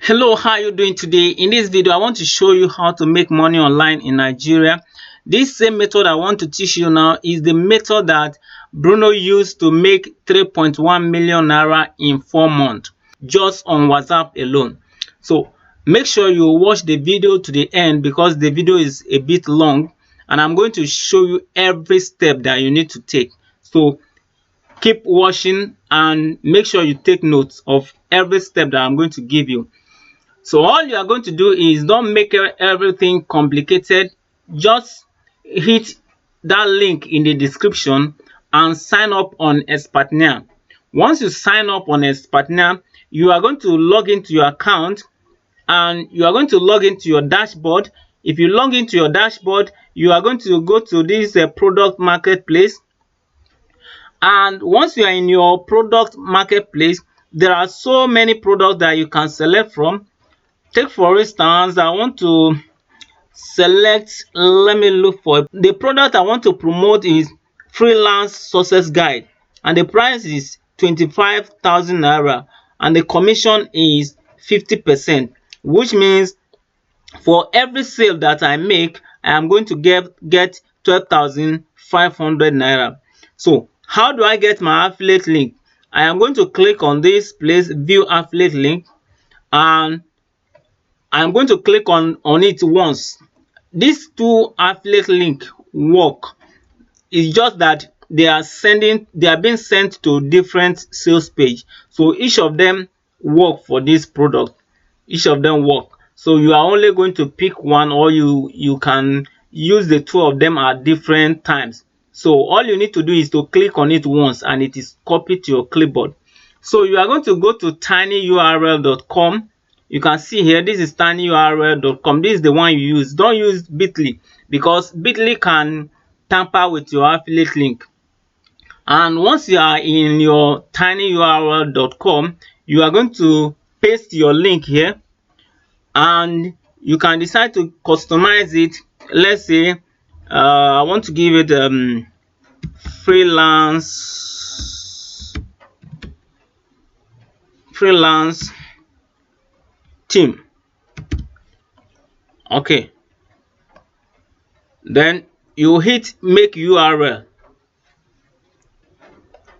Hello, how are you doing today? In this video, I want to show you how to make money online in Nigeria. This same method I want to teach you now is the method that Bruno used to make 3.1 million naira in 4 months just on WhatsApp alone. So make sure you watch the video to the end because the video is a bit long and I'm going to show you every step that you need to take. So keep watching and make sure you take notes of every step that I'm going to give you. So all you are going to do is don't make everything complicated. Just hit that link in the description and sign up on Expertnaire. Once you sign up on Expertnaire, you are going to log into your account and you are going to log into your dashboard. If you log into your dashboard, you are going to go to this product marketplace. And once you are in your product marketplace, there are so many products that you can select from. Take for instance, I want to select, let me look for the product I want to promote is freelance success guide and the price is 25,000 naira and the commission is 50%, which means for every sale that I make, I am going to get 12,500 naira. So how do I get my affiliate link? I am going to click on this place, view affiliate link, and I'm going to click on it once. These two affiliate link work. It's just that they are being sent to different sales page. So each of them work for this product. Each of them work. So you are only going to pick one, or you can use the two of them at different times. So all you need to do is to click on it once and it is copied to your clipboard. So you are going to go to tinyurl.com. You can see here, this is tinyurl.com. This is the one you use. Don't use Bitly because Bitly can tamper with your affiliate link. And once you are in your tinyurl.com, you are going to paste your link here and you can decide to customize it. Let's say I want to give it freelance team. Okay, then you hit make URL.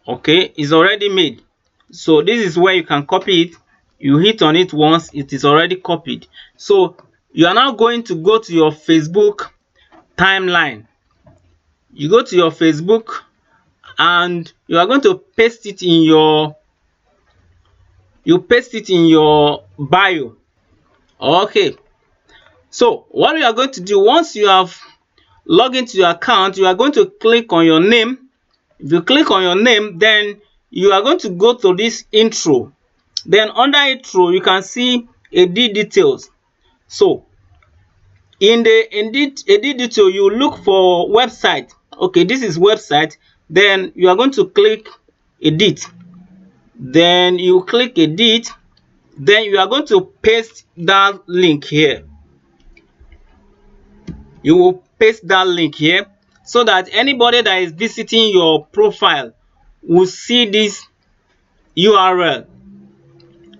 Okay, it's already made. So this is where you can copy it. You hit on it once, it is already copied. So you are now going to go to your Facebook timeline. You go to your Facebook and you are going to paste it in your bio. Okay, so what you are going to do, once you have logged into your account, you are going to click on your name. If you click on your name, then you are going to go to this intro. Then under intro, you can see edit details. So in the edit detail, you look for website. Okay, this is website. Then you are going to click edit. Then you click edit. Then you are going to paste that link here. You will paste that link here so that anybody that is visiting your profile will see this URL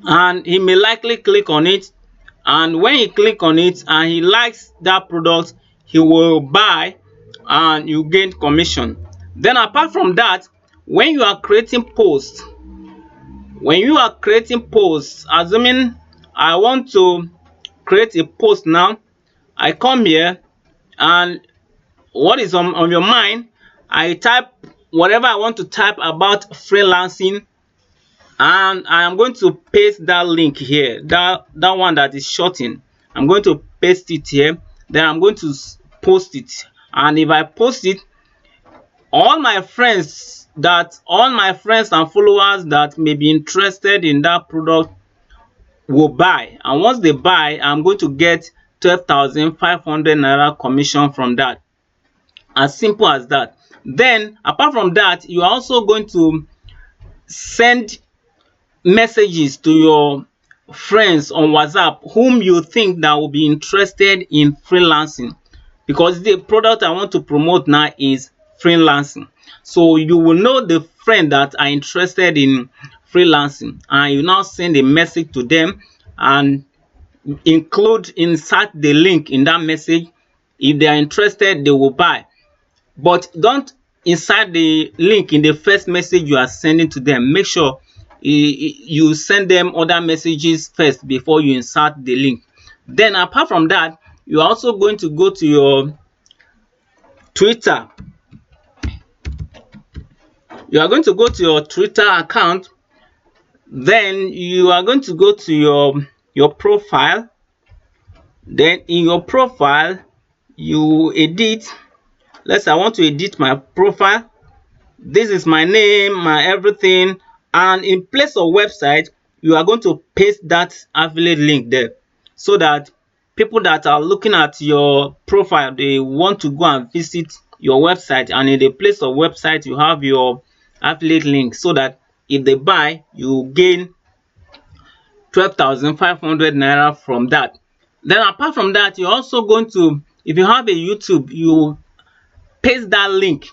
and he may likely click on it, and when he click on it and he likes that product, he will buy and you gain commission. Then apart from that, when you are creating posts, assuming I want to create a post now, I come here and what is on your mind, I type whatever I want to type about freelancing and I am going to paste that link here, that one that is shortened. I'm going to paste it here. Then I'm going to post it, and if I post it, all my friends and followers that may be interested in that product will buy, and once they buy, I'm going to get 12,500 naira commission from that. As simple as that. Then apart from that, you are also going to send messages to your friends on WhatsApp whom you think that will be interested in freelancing, because the product I want to promote now is freelancing. So you will know the friend that are interested in freelancing and you now send a message to them and insert the link in that message. If they are interested, they will buy. But don't insert the link in the first message you are sending to them. Make sure you send them other messages first before you insert the link. Then apart from that, you are also going to go to your Twitter. You are going to go to your Twitter account. Then you are going to go to your profile. Then in your profile, you edit. Let's say I want to edit my profile. This is my name, my everything, and in place of website, you are going to paste that affiliate link there, so that people that are looking at your profile, they want to go and visit your website, and in the place of website you have your affiliate link, so that if they buy, you gain 12,500 naira from that. Then apart from that, you're also going to, if you have a YouTube, you paste that link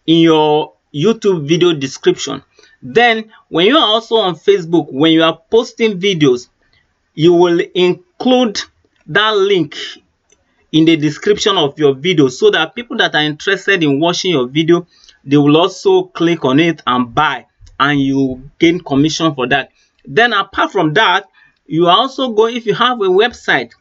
in your YouTube video description. Then when you are also on Facebook, when you are posting videos, you will include that link in the description of your video, so that people that are interested in watching your video, they will also click on it and buy, and you gain commission for that. Then apart from that, you are also going, if you have a website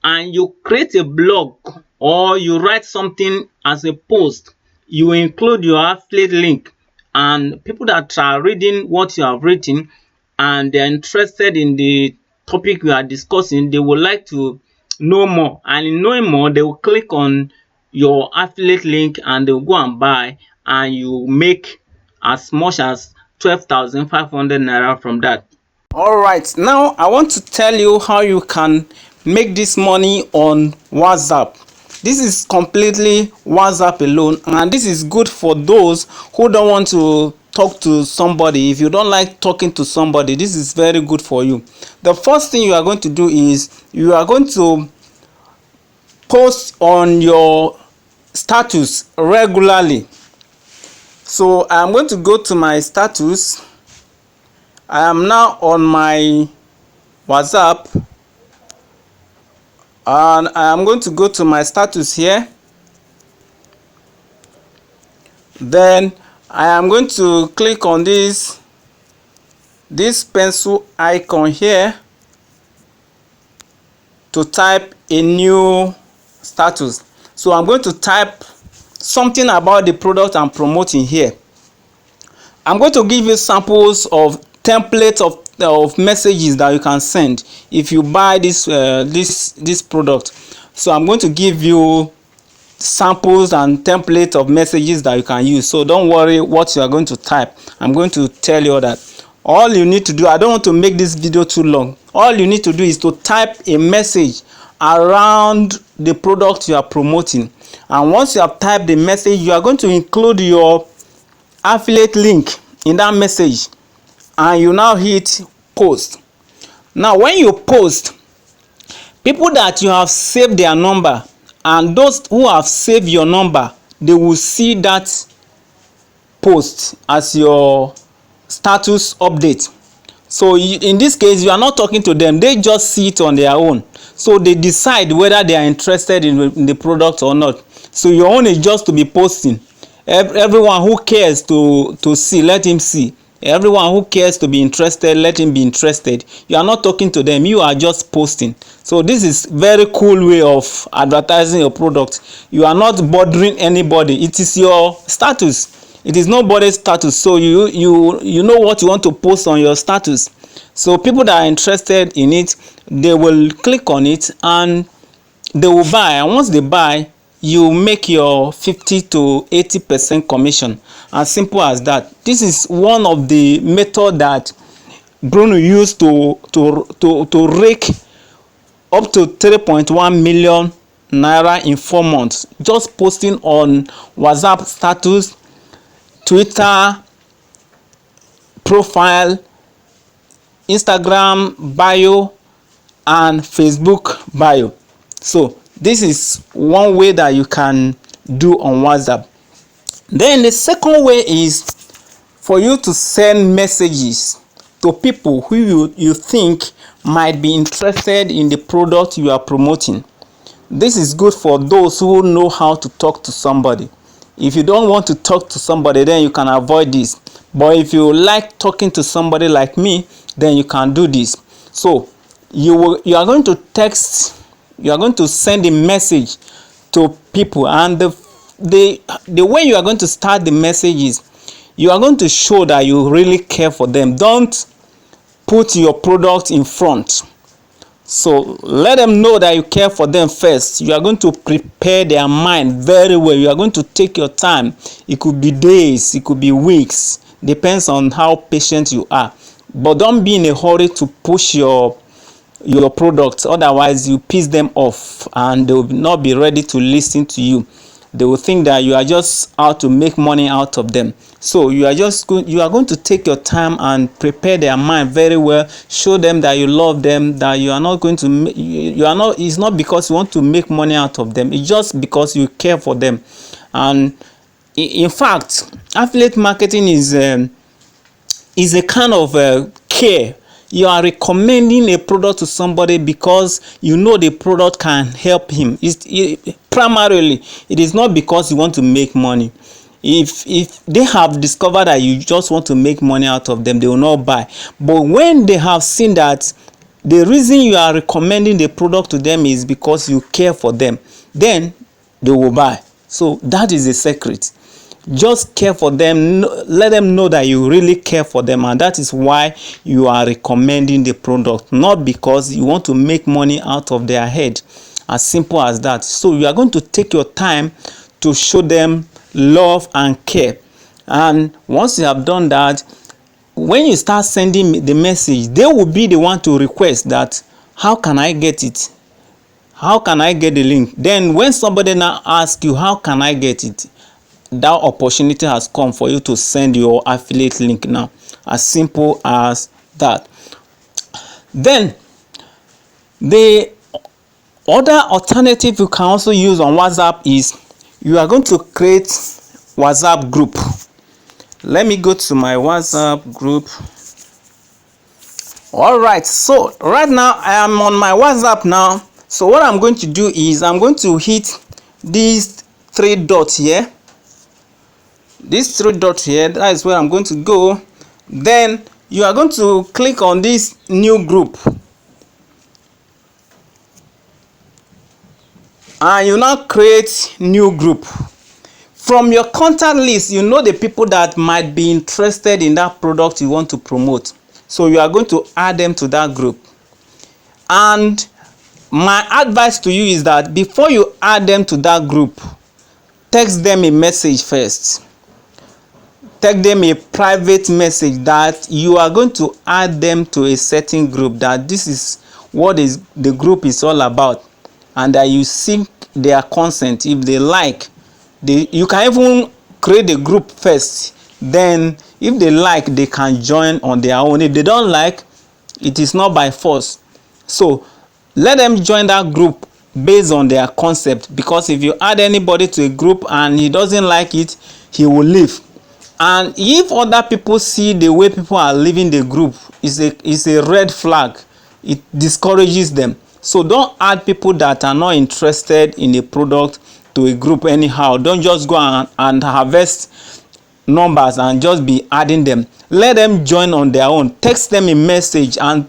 and you create a blog or you write something as a post, you include your affiliate link, and people that are reading what you have written and they're interested in the topic we are discussing, they would like to know more, and in knowing more, they will click on your affiliate link and they'll go and buy, and you make as much as 12,500 naira from that. All right, now I want to tell you how you can make this money on WhatsApp. This is completely WhatsApp alone, and this is good for those who don't want to talk to somebody. If you don't like talking to somebody, this is very good for you. The first thing you are going to do is you are going to post on your status regularly. So I'm going to go to my status. I am now on my WhatsApp, and I am going to go to my status here. Then I am going to click on this pencil icon here to type a new status. So I'm going to type something about the product I'm promoting here. I'm going to give you samples of templates of messages that you can send if you buy this product. So I'm going to give you samples and templates of messages that you can use. So don't worry what you are going to type. I'm going to tell you that. All you need to do, I don't want to make this video too long. All you need to do is to type a message around the product you are promoting. And once you have typed the message, you are going to include your affiliate link in that message, and you now hit post. Now when you post, people that you have saved their number and those who have saved your number, they will see that post as your status update. So in this case, you are not talking to them, they just see it on their own. So they decide whether they are interested in the product or not. So your own is just to be posting. Everyone who cares to see, let him see. Everyone who cares to be interested, let him be interested. You are not talking to them, you are just posting. So this is very cool way of advertising your product. You are not bothering anybody. It is your status. It is nobody's status. So you know what you want to post on your status. So people that are interested in it, they will click on it and they will buy. And once they buy, you make your 50 to 80% commission. As simple as that. This is one of the method that Bruno used to rake up to 3.1 million naira in 4 months, just posting on WhatsApp status, Twitter profile, Instagram bio, and Facebook bio. So this is one way that you can do on WhatsApp. Then the second way is for you to send messages to people who you think might be interested in the product you are promoting. This is good for those who know how to talk to somebody. If you don't want to talk to somebody, then you can avoid this. But if you like talking to somebody like me, then you can do this. So you are going to send a message to people, and the way you are going to start the message is you are going to show that you really care for them. Don't put your product in front. So let them know that you care for them first. You are going to prepare their mind very well. You are going to take your time. It could be days, it could be weeks, depends on how patient you are. But don't be in a hurry to push your product, otherwise you piss them off and they will not be ready to listen to you. They will think that you are just out to make money out of them. So you are going to take your time and prepare their mind very well. Show them that you love them, that you are not going to it's not because you want to make money out of them, it's just because you care for them. And in fact, affiliate marketing is a kind of care. You are recommending a product to somebody because you know the product can help him. Primarily, it is not because you want to make money. If they have discovered that you just want to make money out of them, they will not buy. But when they have seen that the reason you are recommending the product to them is because you care for them, then they will buy. So that is the secret. Just care for them. Let them know that you really care for them, and that is why you are recommending the product, not because you want to make money out of their head. As simple as that. So you are going to take your time to show them love and care. And once you have done that, when you start sending the message, they will be the one to request that, how can I get it? How can I get the link? Then when somebody now asks you, how can I get it? That opportunity has come for you to send your affiliate link now. As simple as that. Then the other alternative you can also use on WhatsApp is you are going to create WhatsApp group. Let me go to my WhatsApp group. All right, so right now I am on my WhatsApp now. So what I'm going to do is I'm going to hit these three dots here. These three dots here, that is where I'm going to go. Then you are going to click on this new group, and you now create new group. From your contact list, you know the people that might be interested in that product you want to promote. So you are going to add them to that group. And my advice to you is that before you add them to that group, text them a message first. Text them a private message that you are going to add them to a certain group, that this is what the group is all about, and that you seek their consent. If they like, you can even create the group first. Then if they like, they can join on their own. If they don't like, it is not by force. So let them join that group based on their concept, because if you add anybody to a group and he doesn't like it, he will leave. And if other people see the way people are leaving the group, it's a red flag. It discourages them. So don't add people that are not interested in a product to a group anyhow. Don't just go and harvest numbers and just be adding them. Let them join on their own. Text them a message and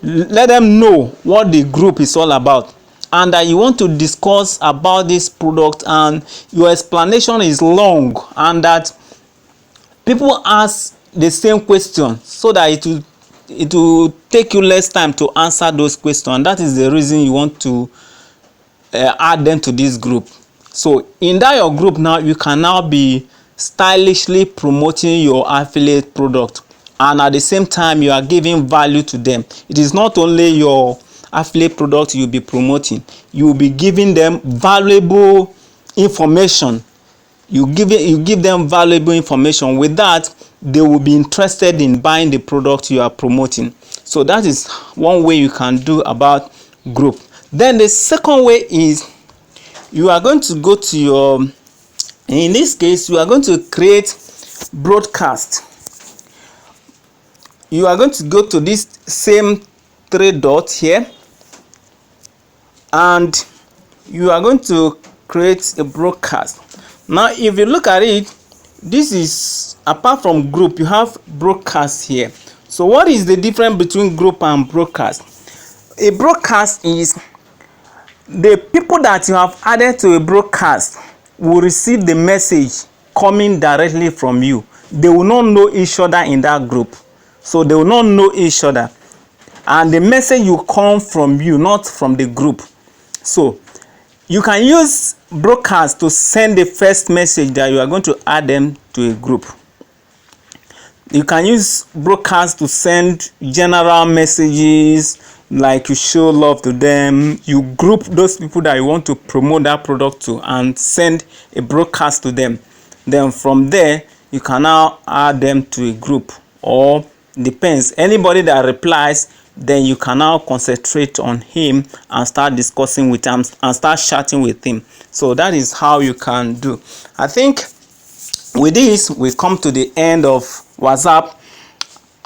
let them know what the group is all about, and that you want to discuss about this product, and your explanation is long, and that people ask the same question, so that it will take you less time to answer those questions. And that is the reason you want to add them to this group. So in that your group now, you can now be stylishly promoting your affiliate product, and at the same time you are giving value to them. It is not only your affiliate product you'll be promoting, you will be giving them valuable information. You give them valuable information. With that, they will be interested in buying the product you are promoting. So that is one way you can do about group. Then the second way is you are going to go to your, in this case, you are going to create broadcast. You are going to go to this same three dots here, and you are going to create a broadcast. Now if you look at it, this is, apart from group, you have broadcast here. So what is the difference between group and broadcast? A broadcast is the people that you have added to a broadcast will receive the message coming directly from you. They will not know each other in that group, so they will not know each other, and the message will come from you, not from the group. So you can use broadcast to send the first message that you are going to add them to a group. You can use broadcast to send general messages, like you show love to them. You group those people that you want to promote that product to and send a broadcast to them. Then from there, you can now add them to a group, or depends, anybody that replies, then you can now concentrate on him and start discussing with him and start chatting with him. So that is how you can do. I think with this, we've come to the end of WhatsApp.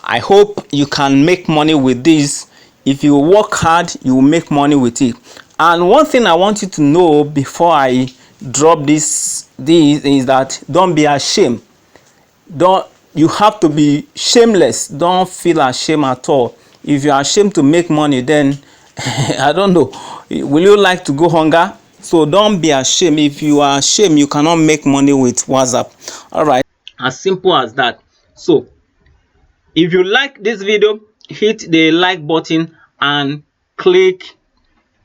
I hope you can make money with this. If you work hard, you will make money with it. And one thing I want you to know before I drop this is that don't be ashamed. You have to be shameless. Don't feel ashamed at all. If you are ashamed to make money, then I don't know, will you like to go hunger? So don't be ashamed. If you are ashamed, you cannot make money with WhatsApp. All right, as simple as that. So if you like this video, hit the like button and click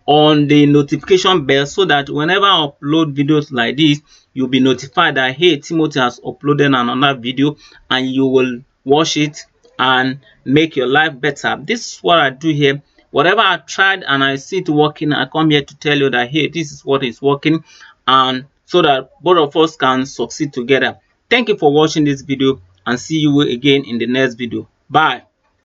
on the notification bell, so that whenever I upload videos like this, you'll be notified that, hey, Timothy has uploaded another video, and you will watch it and make your life better. This is what I do here. Whatever I tried and I see it working, I come here to tell you that, hey, this is what is working, and so that both of us can succeed together. Thank you for watching this video, and see you again in the next video. Bye.